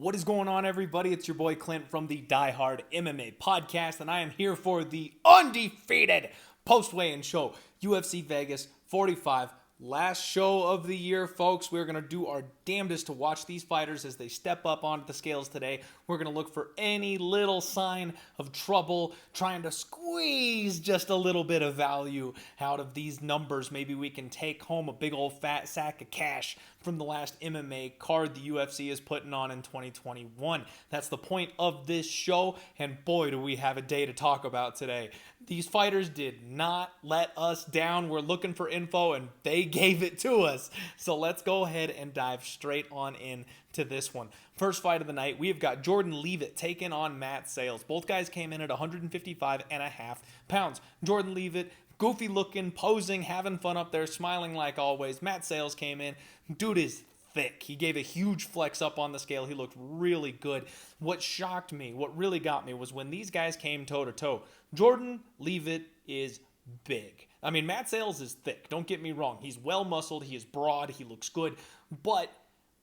What is going on, everybody? It's your boy Clint from the Die Hard MMA podcast, and I am here for the undefeated post-weigh-in show, UFC Vegas 45. Last show of the year, folks. We're going to do our damnedest to watch these fighters as they step up onto the scales today. We're going to look for any little sign of trouble, trying to squeeze just a little bit of value out of these numbers. Maybe we can take home a big old fat sack of cash from the last MMA card the UFC is putting on in 2021. That's the point of this show, and boy, do we have a day to talk about today. These fighters did not let us down. We're looking for info, and they gave it to us. So let's go ahead and dive straight on in to this one. First fight of the night, we have got Jordan Leavitt taking on Matt Sayles. Both guys came in at 155.5 pounds. Jordan Leavitt, goofy looking, posing, having fun up there, smiling like always. Matt Sayles came in. Dude is thick. He gave a huge flex up on the scale. He looked really good. What shocked me, what really got me, was when these guys came toe-to-toe. Jordan Leavitt is big. I mean, Matt Sayles is thick. Don't get me wrong. He's well-muscled. He is broad. He looks good. But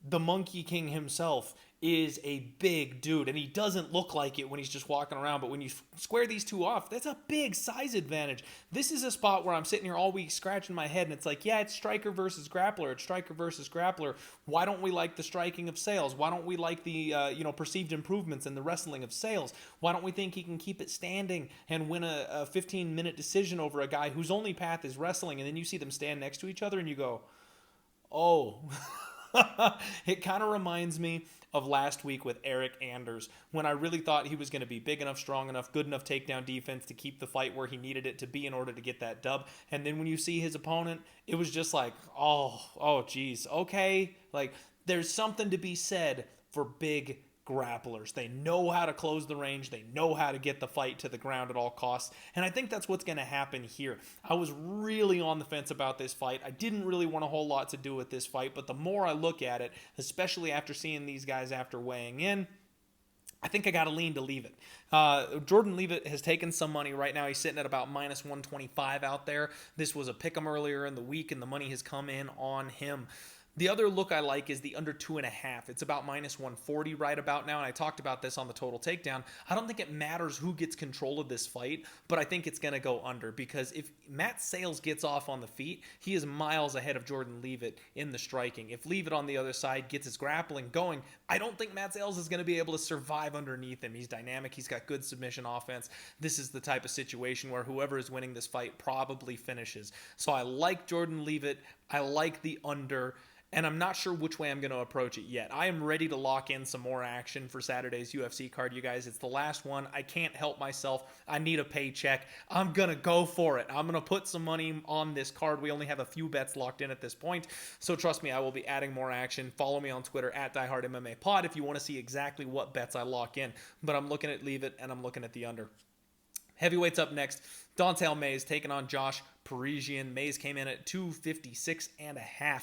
the Monkey King himself is a big dude, and he doesn't look like it when he's just walking around, but when you square these two off, that's a big size advantage. This is a spot where I'm sitting here all week scratching my head, and it's like, yeah, it's striker versus grappler. It's striker versus grappler. Why don't we like the striking of Sayles? Why don't we like the perceived improvements in the wrestling of Sayles? Why don't we think he can keep it standing and win a 15-minute decision over a guy whose only path is wrestling, and then you see them stand next to each other, and you go, oh. It kind of reminds me of last week with Eric Anders, when I really thought he was going to be big enough, strong enough, good enough takedown defense to keep the fight where he needed it to be in order to get that dub. And then when you see his opponent, it was just like, oh, geez, okay. Like, there's something to be said for big grapplers. They know how to close the range. They know how to get the fight to the ground at all costs. And I think that's what's going to happen here. I was really on the fence about this fight. I didn't really want a whole lot to do with this fight, but the more I look at it, especially after seeing these guys after weighing in, I think I got to lean to Leavitt. Jordan Leavitt has taken some money right now. He's sitting at about minus 125 out there. This was a pick'em earlier in the week, and the money has come in on him. The other look I like is the under 2.5. It's about minus 140 right about now, and I talked about this on the Total Takedown. I don't think it matters who gets control of this fight, but I think it's going to go under, because if Matt Sayles gets off on the feet, he is miles ahead of Jordan Leavitt in the striking. If Leavitt on the other side gets his grappling going, I don't think Matt Sayles is going to be able to survive underneath him. He's dynamic. He's got good submission offense. This is the type of situation where whoever is winning this fight probably finishes. So I like Jordan Leavitt. I like the under. And I'm not sure which way I'm going to approach it yet. I am ready to lock in some more action for Saturday's UFC card, you guys. It's the last one. I can't help myself. I need a paycheck. I'm going to go for it. I'm going to put some money on this card. We only have a few bets locked in at this point. So trust me, I will be adding more action. Follow me on Twitter at DieHardMMAPod if you want to see exactly what bets I lock in. But I'm looking at Leavitt, and I'm looking at the under. Heavyweights up next. Don'Tale Mayes taking on Josh Parisian. Mayes came in at 256.5.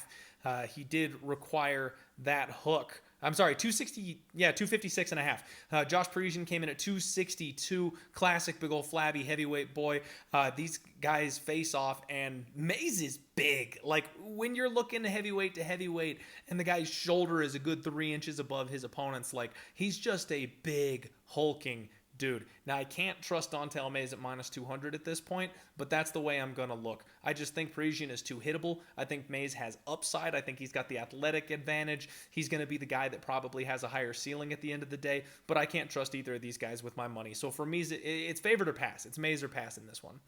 He did require that hook. I'm sorry, 256.5. Josh Parisian came in at 262. Classic big old flabby heavyweight boy. These guys face off, and Mayes is big. Like, when you're looking heavyweight to heavyweight, and the guy's shoulder is a good 3 inches above his opponent's, like, he's just a big, hulking dude. Now, I can't trust Don'Tale Mayes at minus 200 at this point, but that's the way I'm going to look. I just think Parisian is too hittable. I think Mayes has upside. I think he's got the athletic advantage. He's going to be the guy that probably has a higher ceiling at the end of the day, but I can't trust either of these guys with my money. So for me, it's favored or pass. It's Mayes or pass in this one.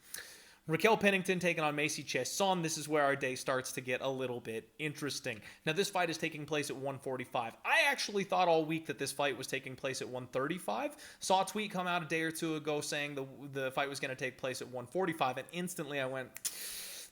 Raquel Pennington taking on Macy Chiasson. This is where our day starts to get a little bit interesting. Now, this fight is taking place at 145. I actually thought all week that this fight was taking place at 135. Saw a tweet come out a day or two ago saying the fight was going to take place at 145, and instantly I went,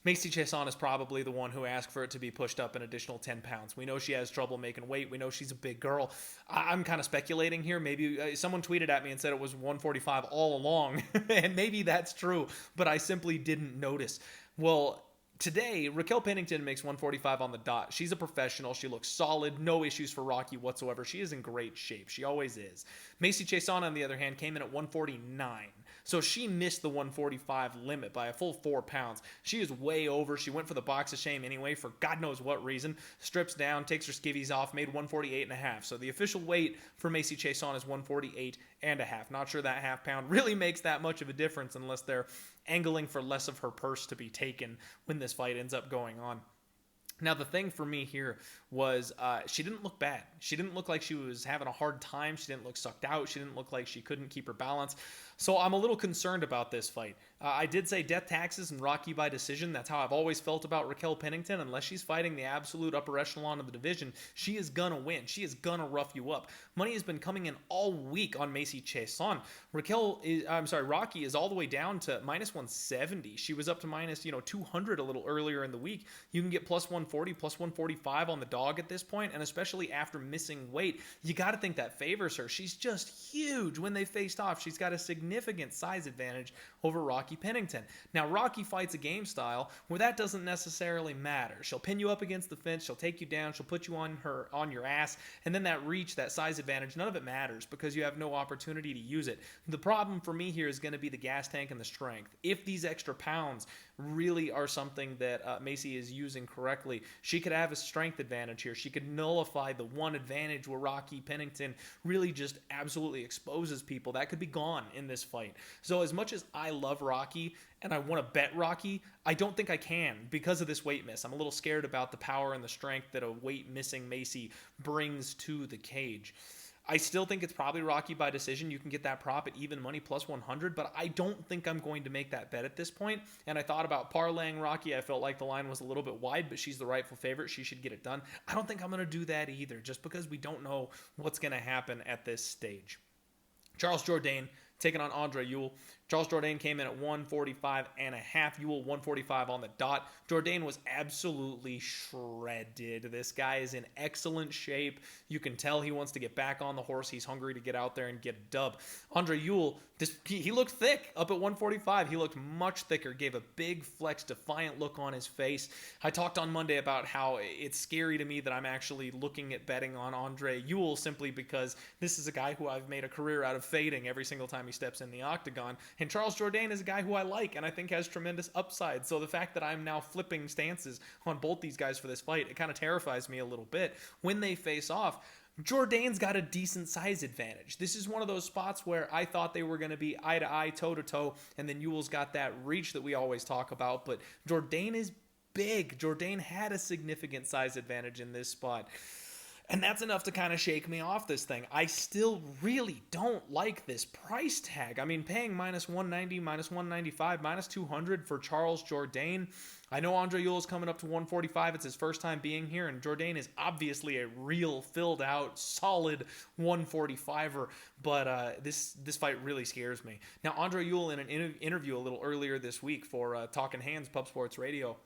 Macy Chiasson is probably the one who asked for it to be pushed up an additional 10 pounds. We know she has trouble making weight. We know she's a big girl. I'm kind of speculating here. Maybe someone tweeted at me and said it was 145 all along, and maybe that's true, but I simply didn't notice. Well, Today, Raquel Pennington makes 145 on the dot. She's a professional. She looks solid. No issues for Rocky whatsoever. She is in great shape. She always is. Macy Chiasson, on the other hand, came in at 149. So she missed the 145 limit by a full 4 pounds. She is way over. She went for the box of shame anyway for God knows what reason. Strips down, takes her skivvies off, made 148.5. So the official weight for Macy Chiasson is 148.5. Not sure that half pound really makes that much of a difference unless they're angling for less of her purse to be taken when this fight ends up going on. Now, the thing for me here was she didn't look bad. She didn't look like she was having a hard time. She didn't look sucked out. She didn't look like she couldn't keep her balance. So I'm a little concerned about this fight. I did say death taxes and Rocky by decision. That's how I've always felt about Raquel Pennington. Unless she's fighting the absolute upper echelon of the division, she is going to win. She is going to rough you up. Money has been coming in all week on Macy Chiasson. Rocky is all the way down to minus 170. She was up to minus 200 a little earlier in the week. You can get plus 140, plus 145 on the dog at this point, and especially after missing weight, you got to think that favors her. She's just huge when they faced off. She's got a significant size advantage over Rocky Pennington. Now, Rocky fights a game style where that doesn't necessarily matter. She'll pin you up against the fence, she'll take you down, she'll put you on your ass, and then that reach, that size advantage, none of it matters because you have no opportunity to use it. The problem for me here is going to be the gas tank and the strength. If these extra pounds really are something that Macy is using correctly, she could have a strength advantage here. She could nullify the one advantage where Rocky Pennington really just absolutely exposes people. That could be gone in this fight. So as much as I love Rocky and I want to bet Rocky, I don't think I can because of this weight miss. I'm a little scared about the power and the strength that a weight missing Macy brings to the cage. I still think it's probably Rocky by decision. You can get that prop at even money plus 100, but I don't think I'm going to make that bet at this point. And I thought about parlaying Rocky. I felt like the line was a little bit wide, but she's the rightful favorite. She should get it done. I don't think I'm going to do that either, just because we don't know what's going to happen at this stage. Charles Jourdain taking on Andre Ewell. Charles Jourdain came in at 145.5. Ewell 145 on the dot. Jourdain was absolutely shredded. This guy is in excellent shape. You can tell he wants to get back on the horse. He's hungry to get out there and get a dub. Andre Ewell, he looked thick up at 145. He looked much thicker, gave a big flex, defiant look on his face. I talked on Monday about how it's scary to me that I'm actually looking at betting on Andre Ewell simply because this is a guy who I've made a career out of fading every single time he steps in the octagon. And Charles Jourdain is a guy who I like and I think has tremendous upside. So the fact that I'm now flipping stances on both these guys for this fight, it kind of terrifies me a little bit. When they face off, Jourdain's got a decent size advantage. This is one of those spots where I thought they were going to be eye to eye, toe to toe, and then Ewell's got that reach that we always talk about. But Jourdain is big. Jourdain had a significant size advantage in this spot. And that's enough to kind of shake me off this thing. I still really don't like this price tag. I mean, paying minus 190, minus 195, minus 200 for Charles Jourdain. I know Andre Ewell is coming up to 145. It's his first time being here, and Jourdain is obviously a real, filled-out, solid 145er, but this fight really scares me. Now, Andre Ewell, in an interview a little earlier this week for Talking Hands, Pub Sports Radio,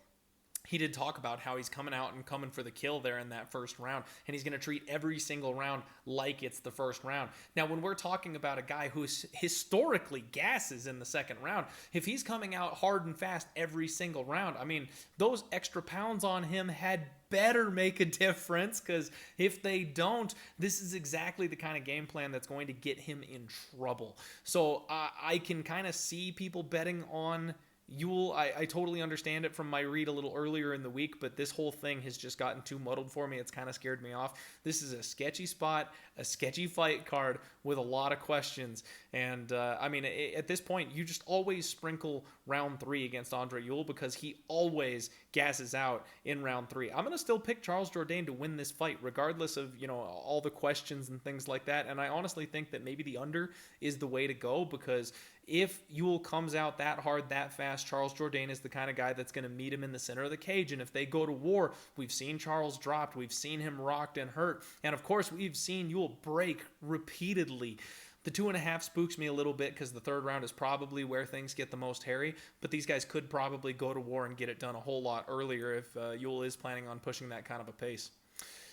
he did talk about how he's coming out and coming for the kill there in that first round, and he's going to treat every single round like it's the first round. Now, when we're talking about a guy who historically gasses in the second round, if he's coming out hard and fast every single round, I mean, those extra pounds on him had better make a difference, because if they don't, this is exactly the kind of game plan that's going to get him in trouble. So I can kind of see people betting on Ewell. I totally understand it from my read a little earlier in the week, but this whole thing has just gotten too muddled for me. It's kind of scared me off. This is a sketchy spot, a sketchy fight card with a lot of questions. And, I mean, at this point, you just always sprinkle round 3 against Andre Ewell because he always gasses out in round 3. I'm going to still pick Charles Jourdain to win this fight, regardless of, all the questions and things like that. And I honestly think that maybe the under is the way to go, because if Ewell comes out that hard, that fast, Charles Jourdain is the kind of guy that's going to meet him in the center of the cage. And if they go to war, we've seen Charles dropped, we've seen him rocked and hurt, and of course we've seen Ewell break repeatedly. The 2.5 spooks me a little bit because the third round is probably where things get the most hairy, but these guys could probably go to war and get it done a whole lot earlier if Ewell is planning on pushing that kind of a pace.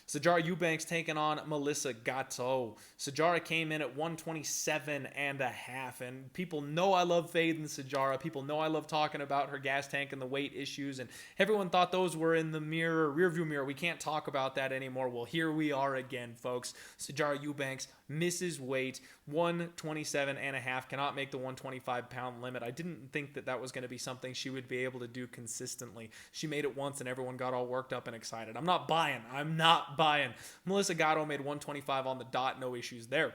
Sijara Eubanks taking on Melissa Gatto. Sijara came in at 127.5, and people know I love fading Sijara. People know I love talking about her gas tank and the weight issues, and everyone thought those were in the rearview mirror. We can't talk about that anymore. Well, here we are again, folks. Sijara Eubanks misses weight, 127.5, cannot make the 125-pound limit. I didn't think that was going to be something she would be able to do consistently. She made it once, and everyone got all worked up and excited. I'm not buying. Melissa Gatto made 125 on the dot, no issues there.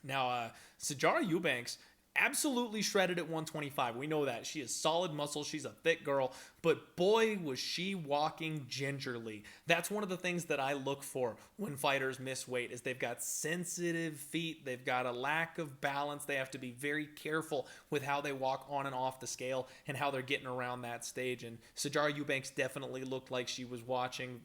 Now, Sijara Eubanks absolutely shredded at 125. We know that. She has solid muscle. She's a thick girl. But boy, was she walking gingerly. That's one of the things that I look for when fighters miss weight is they've got sensitive feet. They've got a lack of balance. They have to be very careful with how they walk on and off the scale and how they're getting around that stage. And Sijara Eubanks definitely looked like she was watching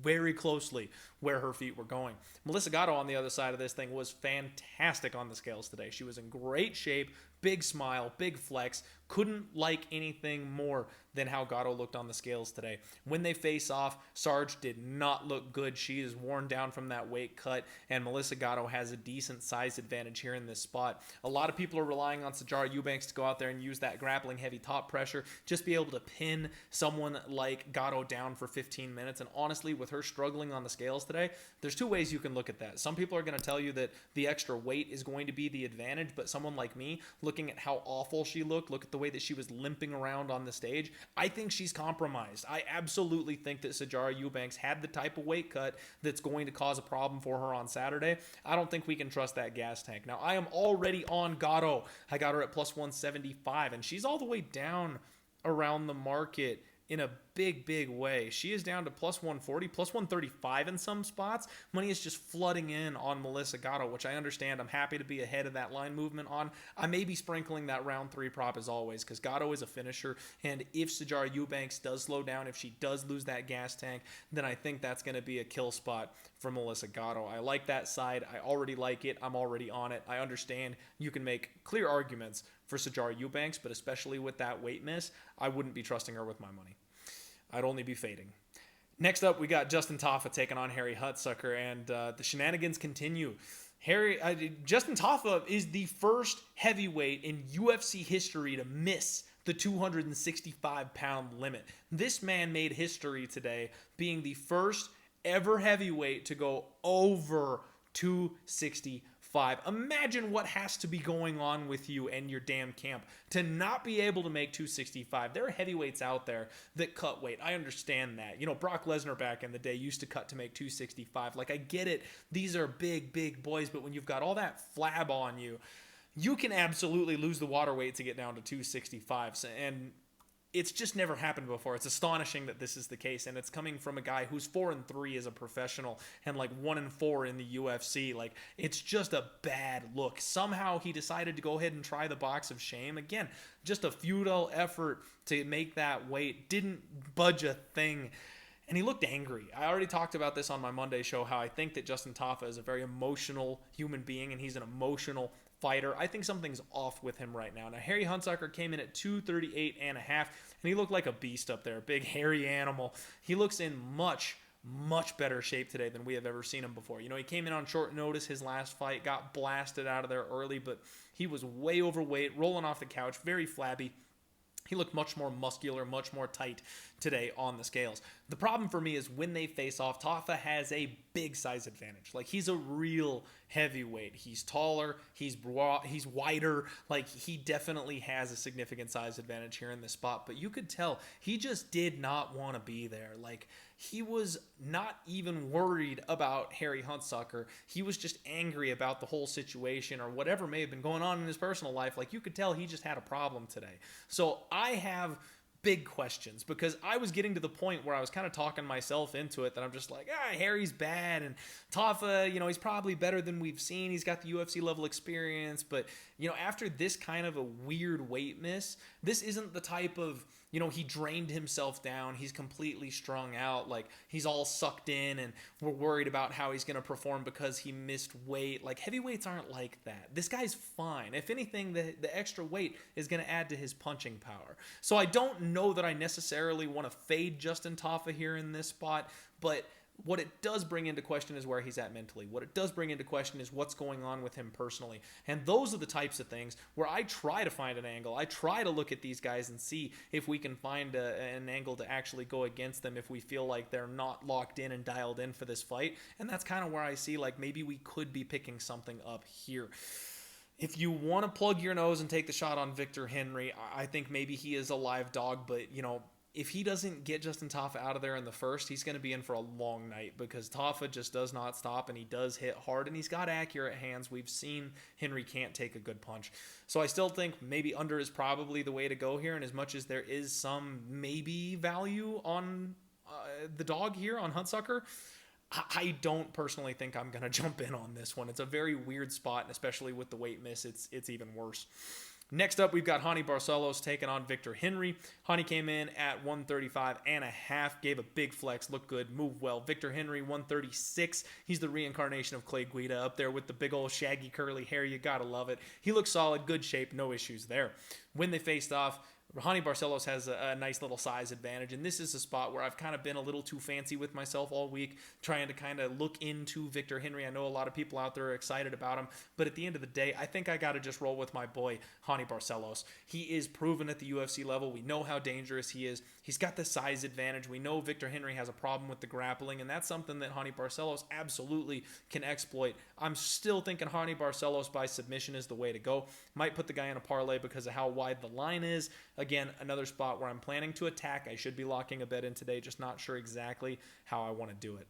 very closely where her feet were going. Melissa Gatto on the other side of this thing was fantastic on the scales today. She was in great shape. Big smile, big flex. Couldn't like anything more than how Gatto looked on the scales today. When they face off, Sarge did not look good. She is worn down from that weight cut, and Melissa Gatto has a decent size advantage here in this spot. A lot of people are relying on Sijara Eubanks to go out there and use that grappling heavy top pressure, just be able to pin someone like Gatto down for 15 minutes. And honestly, with her struggling on the scales today, there's two ways you can look at that. Some people are going to tell you that the extra weight is going to be the advantage, but someone like me, looking at how awful she looked, look at the way that she was limping around on the stage, I think she's compromised. I absolutely think that Sijara Eubanks had the type of weight cut that's going to cause a problem for her on Saturday. I don't think we can trust that gas tank. Now, I am already on Gatto. I got her at plus 175, and she's all the way down around the market in a big way. She is down to plus 140, plus 135 in some spots. Money is just flooding in on Melissa Gatto, which I understand. I'm happy to be ahead of that line movement on. I may be sprinkling that round 3 prop as always, because Gatto is a finisher, and if Sijara Eubanks does slow down, if she does lose that gas tank, then I think that's going to be a kill spot for Melissa Gatto. I like that side. I already like it. I'm already on it. I understand you can make clear arguments for Sijara Eubanks, but especially with that weight miss, I wouldn't be trusting her with my money. I'd only be fading. Next up, we got Justin Tafa taking on Harry Hunsucker, and the shenanigans continue. Justin Tafa is the first heavyweight in UFC history to miss the 265-pound limit. This man made history today, being the first ever heavyweight to go over 265. Imagine what has to be going on with you and your damn camp to not be able to make 265. There are heavyweights out there that cut weight. I understand that. You know, Brock Lesnar back in the day used to cut to make 265. Like, I get it. These are big boys, but when you've got all that flab on you, you can absolutely lose the water weight to get down to 265. And it's just never happened before. It's astonishing that this is the case, and it's coming from a guy who's 4-3 as a professional and like 1-4 in the UFC. Like, it's just a bad look. Somehow he decided to go ahead and try the box of shame. Again, just a futile effort to make that weight. Didn't budge a thing. And he looked angry. I already talked about this on my Monday show, how I think that Justin Tafa is a very emotional human being, and he's an emotional fighter. I think something's off with him right now. Now, Harry Hunsucker came in at 238.5, and he looked like a beast up there, a big hairy animal. He looks in much better shape today than we have ever seen him before. You know, he came in on short notice his last fight, got blasted out of there early, but he was way overweight, rolling off the couch, very flabby. He looked much more muscular, much more tight today on the scales. The problem for me is when they face off, Tafa has a big size advantage. Like, he's a real heavyweight. He's taller, he's wider. Like, he definitely has a significant size advantage here in this spot. But you could tell he just did not want to be there. Like, he was not even worried about Harry Hunsucker. He was just angry about the whole situation or whatever may have been going on in his personal life. Like, you could tell he just had a problem today. So I have big questions, because I was getting to the point where I was kind of talking myself into it, that I'm just like, Harry's bad, and Tafa, you know, he's probably better than we've seen. He's got the UFC level experience, but, you know, after this kind of a weird weight miss, this isn't the type of, you know, he drained himself down, he's completely strung out, like, he's all sucked in, and we're worried about how he's going to perform because he missed weight. Like, heavyweights aren't like that. This guy's fine. If anything, the extra weight is going to add to his punching power. So I don't know that I necessarily want to fade Justin Tafa here in this spot, but What it does bring into question is where he's at mentally. What it does bring into question is what's going on with him personally. And those are the types of things where I try to find an angle. I try to look at these guys and see if we can find an angle to actually go against them if we feel like they're not locked in and dialed in for this fight. And that's kind of where I see like maybe we could be picking something up here. If you want to plug your nose and take the shot on Victor Henry, I think maybe he is a live dog, but if he doesn't get Justin Tafa out of there in the first, he's going to be in for a long night because Tafa just does not stop and he does hit hard and he's got accurate hands. We've seen Henry can't take a good punch. So I still think maybe under is probably the way to go here. And as much as there is some maybe value on the dog here on Hunsucker, I don't personally think I'm going to jump in on this one. It's a very weird spot, and especially with the weight miss, it's even worse. Next up, we've got Raoni Barcelos taking on Victor Henry. Raoni came in at 135.5, gave a big flex, looked good, moved well. Victor Henry, 136. He's the reincarnation of Clay Guida up there with the big old shaggy curly hair. You gotta love it. He looks solid, good shape, no issues there. When they faced off, Raoni Barcelos has a nice little size advantage, and this is a spot where I've kind of been a little too fancy with myself all week, trying to kind of look into Victor Henry. I know a lot of people out there are excited about him, but at the end of the day, I think I got to just roll with my boy, Raoni Barcelos. He is proven at the UFC level. We know how dangerous he is. He's got the size advantage. We know Victor Henry has a problem with the grappling, and that's something that Raoni Barcelos absolutely can exploit. I'm still thinking Raoni Barcelos by submission is the way to go. Might put the guy in a parlay because of how wide the line is. Again, another spot where I'm planning to attack. I should be locking a bet in today, just not sure exactly how I want to do it.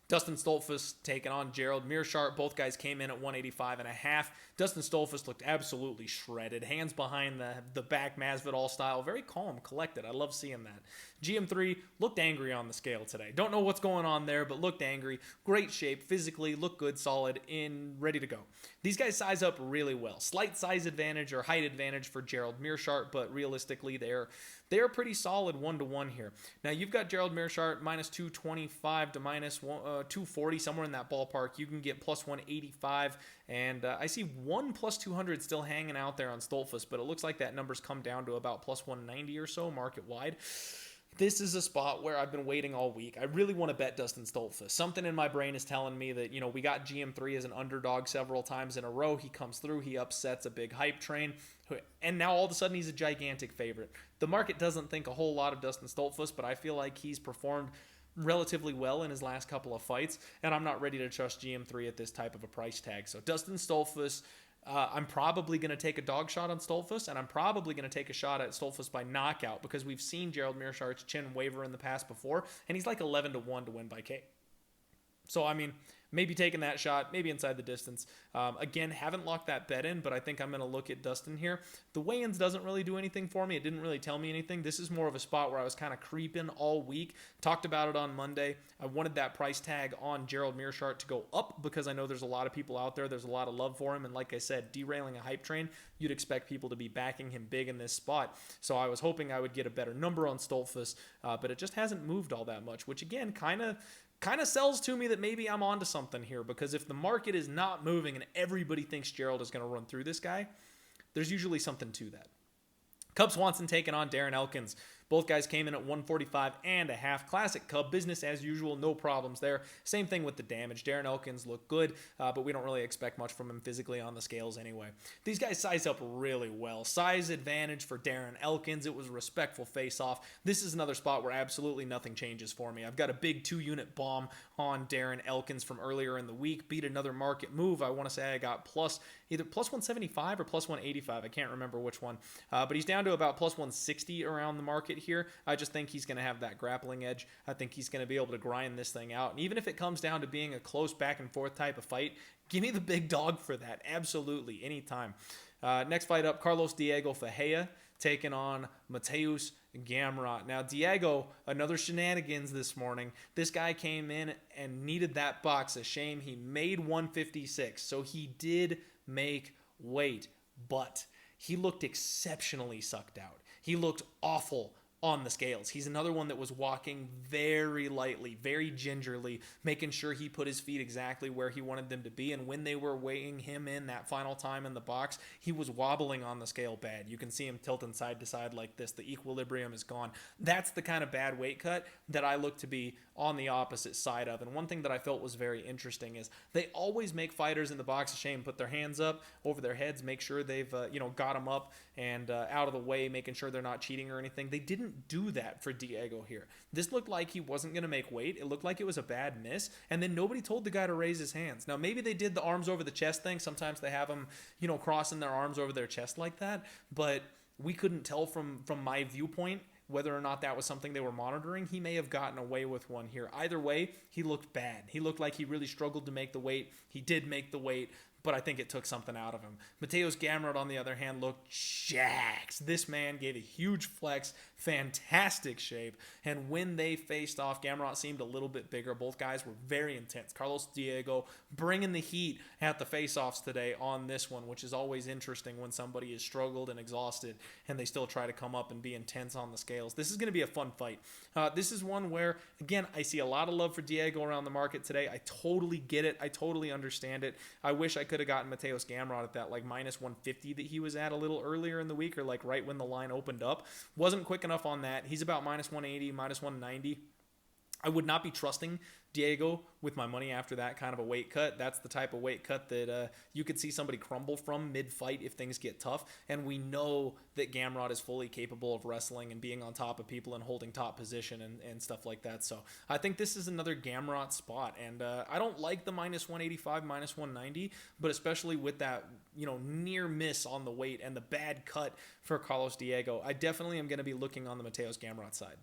Dustin Stoltzfus taking on Gerald Meerschaert. Both guys came in at 185.5. Dustin Stoltzfus looked absolutely shredded. Hands behind the back, Masvidal style. Very calm, collected. I love seeing that. GM3 looked angry on the scale today. Don't know what's going on there, but looked angry. Great shape, physically, looked good, solid, ready to go. These guys size up really well. Slight size advantage or height advantage for Gerald Meerschaert, but realistically, they're pretty solid 1-to-1 here. Now, you've got Gerald Meerschaert minus 225 to minus 240, somewhere in that ballpark. You can get plus 185, and I see 1 plus 200 still hanging out there on Stoltzfus, but it looks like that number's come down to about plus 190 or so market-wide. This is a spot where I've been waiting all week. I really want to bet Dustin Stoltzfus. Something in my brain is telling me that, we got GM3 as an underdog several times in a row. He comes through, he upsets a big hype train, and now all of a sudden he's a gigantic favorite. The market doesn't think a whole lot of Dustin Stoltzfus, but I feel like he's performed relatively well in his last couple of fights, and I'm not ready to trust GM3 at this type of a price tag. So Dustin Stoltzfus, I'm probably going to take a dog shot on Stoltzfus, and I'm probably going to take a shot at Stoltzfus by knockout because we've seen Gerald Meerschaert's chin waver in the past before, and he's like 11-1 to win by K. So, maybe taking that shot, maybe inside the distance. Again, haven't locked that bet in, but I think I'm going to look at Dustin here. The weigh-ins doesn't really do anything for me. It didn't really tell me anything. This is more of a spot where I was kind of creeping all week. Talked about it on Monday. I wanted that price tag on Gerald Meerschaert to go up because I know there's a lot of people out there. There's a lot of love for him, and like I said, derailing a hype train, you'd expect people to be backing him big in this spot. So I was hoping I would get a better number on Stoltzfus, but it just hasn't moved all that much, which again kind of sells to me that maybe I'm onto something here, because if the market is not moving and everybody thinks Gerald is going to run through this guy, there's usually something to that. Cub Swanson taking on Darren Elkins. Both guys came in at 145.5. Classic Cub, business as usual, no problems there. Same thing with the damage. Darren Elkins looked good, but we don't really expect much from him physically on the scales anyway. These guys size up really well. Size advantage for Darren Elkins. It was a respectful face-off. This is another spot where absolutely nothing changes for me. I've got a big 2-unit bomb on Darren Elkins from earlier in the week. Beat another market move. I want to say I got either plus 175 or plus 185. I can't remember which one. But he's down to about plus 160 around the market here. I just think he's going to have that grappling edge. I think he's going to be able to grind this thing out. And even if it comes down to being a close back and forth type of fight, give me the big dog for that. Absolutely. Anytime. Next fight up, Carlos Diego Ferreira taking on Mateusz Gamrot. Now, Diego, another shenanigans this morning. This guy came in and needed that box. A shame he made 156. So he did make weight, but he looked exceptionally sucked out. He looked awful on the scales. He's another one that was walking very lightly, very gingerly, making sure he put his feet exactly where he wanted them to be. And when they were weighing him in that final time in the box, he was wobbling on the scale bad. You can see him tilting side to side like this. The equilibrium is gone. That's the kind of bad weight cut that I look to be on the opposite side of. And one thing that I felt was very interesting is they always make fighters in the box of shame put their hands up over their heads, make sure they've got them up and out of the way, making sure they're not cheating or anything. They didn't do that for Diego here. This looked like he wasn't going to make weight. It looked like it was a bad miss, and then nobody told the guy to raise his hands. Now, maybe they did the arms over the chest thing. Sometimes they have them, crossing their arms over their chest like that, but we couldn't tell from my viewpoint whether or not that was something they were monitoring. He may have gotten away with one here. Either way, he looked bad. He looked like he really struggled to make the weight. He did make the weight, but I think it took something out of him. Mateusz Gamrot, on the other hand, looked jacked. This man gave a huge flex, fantastic shape, and when they faced off, Gamrot seemed a little bit bigger. Both guys were very intense. Carlos Diego bringing the heat at the face-offs today on this one, which is always interesting when somebody is struggled and exhausted and they still try to come up and be intense on the scales. This is going to be a fun fight. This is one where, again, I see a lot of love for Diego around the market today. I totally get it. I totally understand it. I wish I could have gotten Mateusz Gamrot at that like minus 150 that he was at a little earlier in the week, or like right when the line opened up. Wasn't quick enough on that. He's about minus 180, minus 190. I would not be trusting Diego with my money after that kind of a weight cut. That's the type of weight cut that you could see somebody crumble from mid-fight if things get tough. And we know that Gamrot is fully capable of wrestling and being on top of people and holding top position and stuff like that. So I think this is another Gamrot spot. And I don't like the minus 185, minus 190, but especially with that, near miss on the weight and the bad cut for Carlos Diego, I definitely am going to be looking on the Mateusz Gamrot side.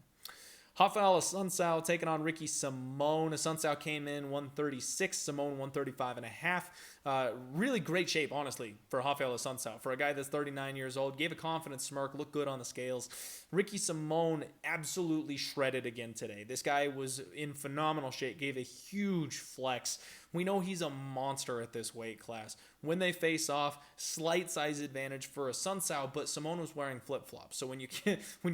Raphael Assunção taking on Ricky Simón. Assunção came in 136, Simón 135.5. Really great shape, honestly, for Raphael Assunção. For a guy that's 39 years old, gave a confident smirk, looked good on the scales. Ricky Simón absolutely shredded again today. This guy was in phenomenal shape, gave a huge flex. We know he's a monster at this weight class. When they face off, slight size advantage for Assunção, but Simón was wearing flip-flops. So when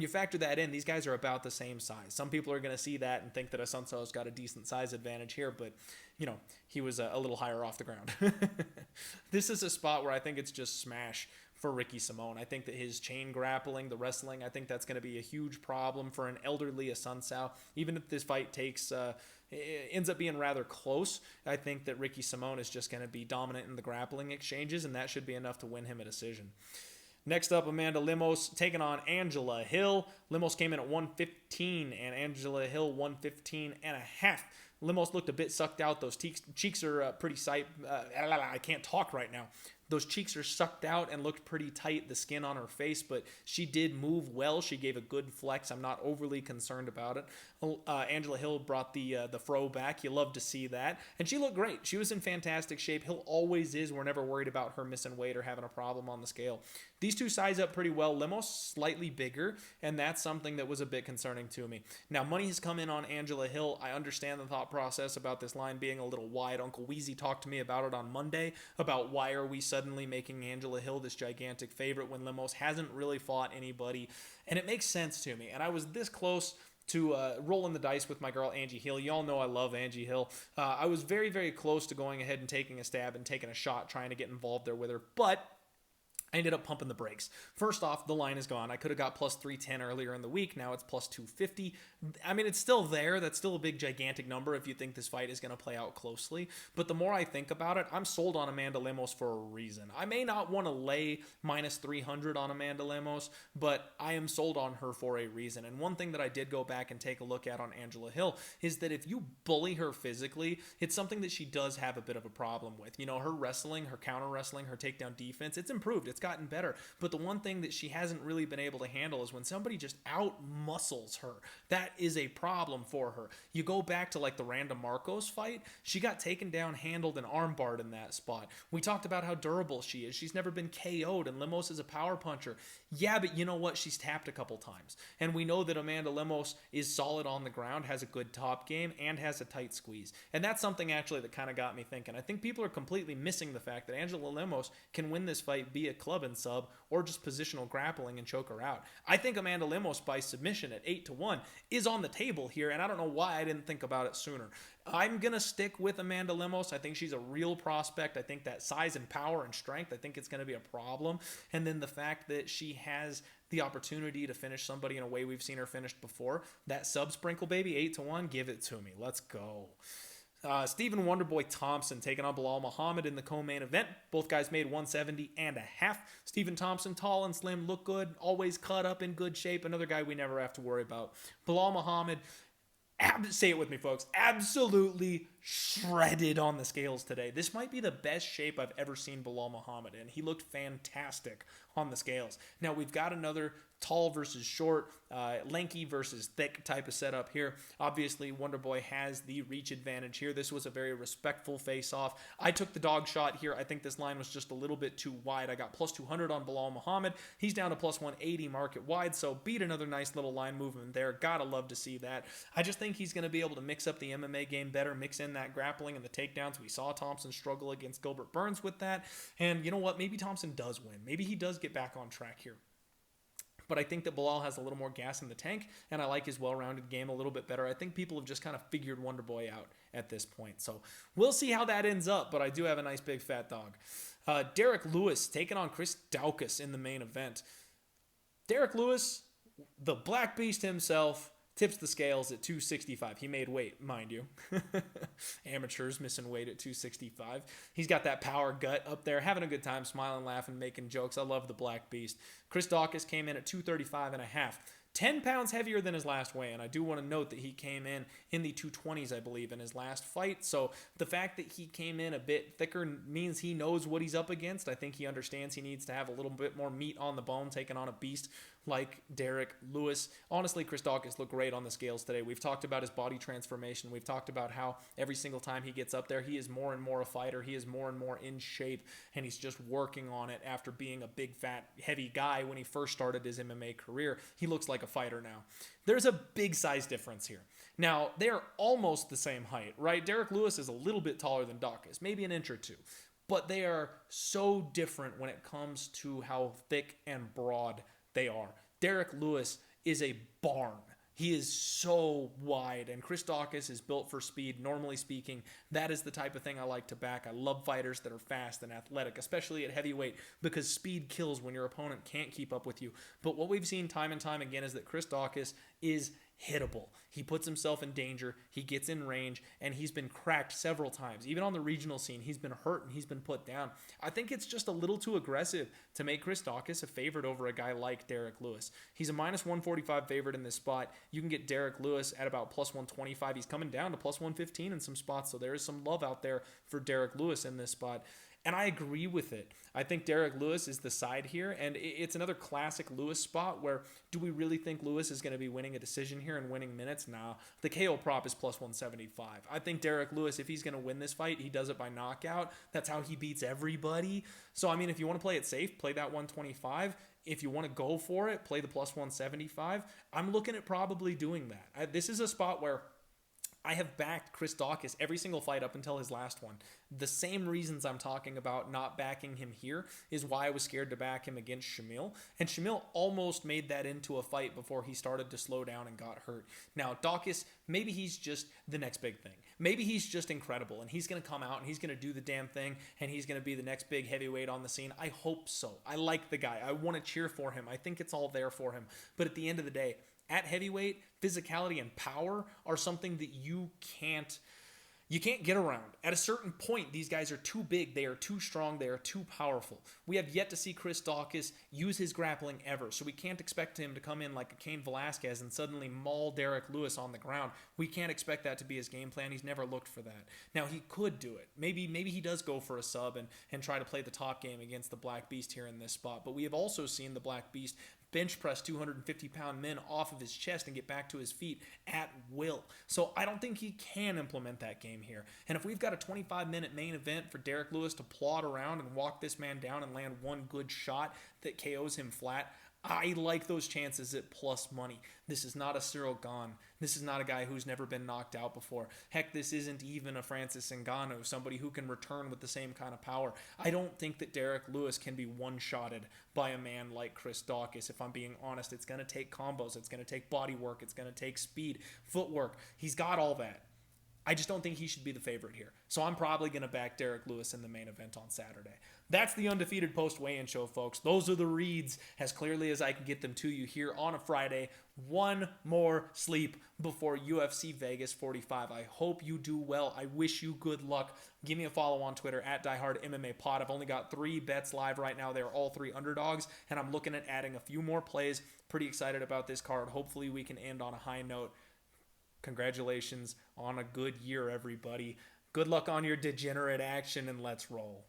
you factor that in, these guys are about the same size. Some people are going to see that and think that Assunção's got a decent size advantage here, but he was a little higher off the ground. This is a spot where I think it's just smash for Ricky Simón. I think that his chain grappling, the wrestling, I think that's going to be a huge problem for an elderly Assunção. Even if this fight ends up being rather close, I think that Ricky Simón is just going to be dominant in the grappling exchanges, and that should be enough to win him a decision. Next up, Amanda Lemos taking on Angela Hill. Lemos came in at 115, and Angela Hill 115.5. Lemos looked a bit sucked out. Those cheeks are pretty tight. I can't talk right now. Those cheeks are sucked out and looked pretty tight, the skin on her face, but she did move well. She gave a good flex. I'm not overly concerned about it. Angela Hill brought the fro back. You love to see that. And she looked great. She was in fantastic shape. Hill always is. We're never worried about her missing weight or having a problem on the scale. These two size up pretty well. Lemos slightly bigger, and that's something that was a bit concerning to me. Now, money has come in on Angela Hill. I understand the thought process about this line being a little wide. Uncle Weezy talked to me about it on Monday, about why are we suddenly making Angela Hill this gigantic favorite when Lemos hasn't really fought anybody, and it makes sense to me. And I was this close to rolling the dice with my girl Angie Hill. Y'all know I love Angie Hill. I was very, very close to going ahead and taking a stab and taking a shot, trying to get involved there with her, but I ended up pumping the brakes. First off, the line is gone. I could have got plus 310 earlier in the week. Now it's plus 250. I mean, it's still there. That's still a big, gigantic number if you think this fight is going to play out closely. But the more I think about it, I'm sold on Amanda Lemos for a reason. I may not want to lay minus 300 on Amanda Lemos, but I am sold on her for a reason. And one thing that I did go back and take a look at on Angela Hill is that if you bully her physically, it's something that she does have a bit of a problem with. Her wrestling, her counter wrestling, her takedown defense, it's improved. It's gotten better. But the one thing that she hasn't really been able to handle is when somebody just out-muscles her. That is a problem for her. You go back to like the Randa Marcos fight, she got taken down, handled, and armbarred in that spot. We talked about how durable she is. She's never been KO'd, and Lemos is a power puncher. Yeah, but you know what? She's tapped a couple times. And we know that Amanda Lemos is solid on the ground, has a good top game, and has a tight squeeze. And that's something actually that kind of got me thinking. I think people are completely missing the fact that Angela Lemos can win this fight, be a club and sub, or just positional grappling and choke her out. I think Amanda Lemos by submission at 8-1 is on the table here, and I don't know why I didn't think about it sooner. I'm going to stick with Amanda Lemos. I think she's a real prospect. I think that size and power and strength, I think it's going to be a problem. And then the fact that she has the opportunity to finish somebody in a way we've seen her finished before, that sub sprinkle baby, 8-1, give it to me. Let's go. Stephen Wonderboy Thompson taking on Belal Muhammad in the co-main event. Both guys made 170.5. Stephen Thompson, tall and slim, look good, always cut up in good shape. Another guy we never have to worry about. Belal Muhammad, say it with me, folks, absolutely shredded on the scales today. This might be the best shape I've ever seen Belal Muhammad in. He looked fantastic on the scales. Now, we've got another tall versus short, lanky versus thick type of setup here. Obviously, Wonderboy has the reach advantage here. This was a very respectful face-off. I took the dog shot here. I think this line was just a little bit too wide. I got plus 200 on Belal Muhammad. He's down to plus 180 market wide, so beat another nice little line movement there. Gotta love to see that. I just think he's going to be able to mix up the MMA game better, mix in that grappling and the takedowns. We saw Thompson struggle against Gilbert Burns with that, and you know what? Maybe Thompson does win. Maybe he does get back on track here. But I think that Belal has a little more gas in the tank, and I like his well-rounded game a little bit better. I think people have just kind of figured Wonderboy out at this point. So we'll see how that ends up, but I do have a nice big fat dog. Derrick Lewis taking on Chris Daukaus in the main event. Derrick Lewis, the Black Beast himself, tips the scales at 265. He made weight, mind you. Amateurs missing weight at 265. He's got that power gut up there, having a good time, smiling, laughing, making jokes. I love the Black Beast. Chris Daukaus came in at 235.5. 10 pounds heavier than his last weigh-in. I do want to note that he came in the 220s, I believe, in his last fight. So the fact that he came in a bit thicker means he knows what he's up against. I think he understands he needs to have a little bit more meat on the bone, taking on a beast like Derrick Lewis. Honestly, Chris Daukaus looked great on the scales today. We've talked about his body transformation. We've talked about how every single time he gets up there, he is more and more a fighter. He is more and more in shape, and he's just working on it after being a big, fat, heavy guy when he first started his MMA career. He looks like a fighter now. There's a big size difference here. Now, they're almost the same height, right? Derrick Lewis is a little bit taller than Daukaus, maybe an inch or two. But they are so different when it comes to how thick and broad they are. Derrick Lewis is a barn. He is so wide, and Chris Daukaus is built for speed. Normally speaking, that is the type of thing I like to back. I love fighters that are fast and athletic, especially at heavyweight, because speed kills when your opponent can't keep up with you. But what we've seen time and time again is that Chris Daukaus is hittable. He puts himself in danger, he gets in range, and he's been cracked several times. Even on the regional scene, he's been hurt and he's been put down. I think it's just a little too aggressive to make Chris Daukaus a favorite over a guy like Derrick Lewis. He's a minus 145 favorite in this spot. You can get Derrick Lewis at about plus 125. He's coming down to plus 115 in some spots, so there is some love out there for Derrick Lewis in this spot. And I agree with it. I think Derrick Lewis is the side here, and it's another classic Lewis spot where do we really think Lewis is going to be winning a decision here and winning minutes? Nah. The KO prop is plus 175. I think Derrick Lewis, if he's going to win this fight, he does it by knockout. That's how he beats everybody. So, I mean, if you want to play it safe, play that 125. If you want to go for it, play the plus 175. I'm looking at probably doing that. This is a spot where I have backed Chris Daukaus every single fight up until his last one. The same reasons I'm talking about not backing him here is why I was scared to back him against Shamil. And Shamil almost made that into a fight before he started to slow down and got hurt. Now, Daukaus, maybe he's just the next big thing. Maybe he's just incredible, and he's going to come out, and he's going to do the damn thing, and he's going to be the next big heavyweight on the scene. I hope so. I like the guy. I want to cheer for him. I think it's all there for him. But at the end of the day, at heavyweight, physicality and power are something that you can't get around. At a certain point, these guys are too big, they are too strong, they are too powerful. We have yet to see Chris Daukaus use his grappling ever, so we can't expect him to come in like a Cain Velasquez and suddenly maul Derrick Lewis on the ground. We can't expect that to be his game plan. He's never looked for that. Now, he could do it. Maybe he does go for a sub and try to play the top game against the Black Beast here in this spot, but we have also seen the Black Beast bench press 250-pound men off of his chest and get back to his feet at will. So I don't think he can implement that game here. And if we've got a 25-minute main event for Derrick Lewis to plod around and walk this man down and land one good shot that KOs him flat, I like those chances at plus money. This is not a Cyril Gane. This is not a guy who's never been knocked out before. Heck, this isn't even a Francis Ngannou, somebody who can return with the same kind of power. I don't think that Derrick Lewis can be one-shotted by a man like Chris Daukaus. If I'm being honest, it's going to take combos. It's going to take body work. It's going to take speed, footwork. He's got all that. I just don't think he should be the favorite here. So I'm probably going to back Derrick Lewis in the main event on Saturday. That's the Undefeated Post Weigh-In Show, folks. Those are the reads as clearly as I can get them to you here on a Friday. One more sleep before UFC Vegas 45. I hope you do well. I wish you good luck. Give me a follow on Twitter at DieHardMMAPod. I've only got 3 bets live right now. They're all 3 underdogs, and I'm looking at adding a few more plays. Pretty excited about this card. Hopefully we can end on a high note. Congratulations on a good year, everybody. Good luck on your degenerate action, and let's roll.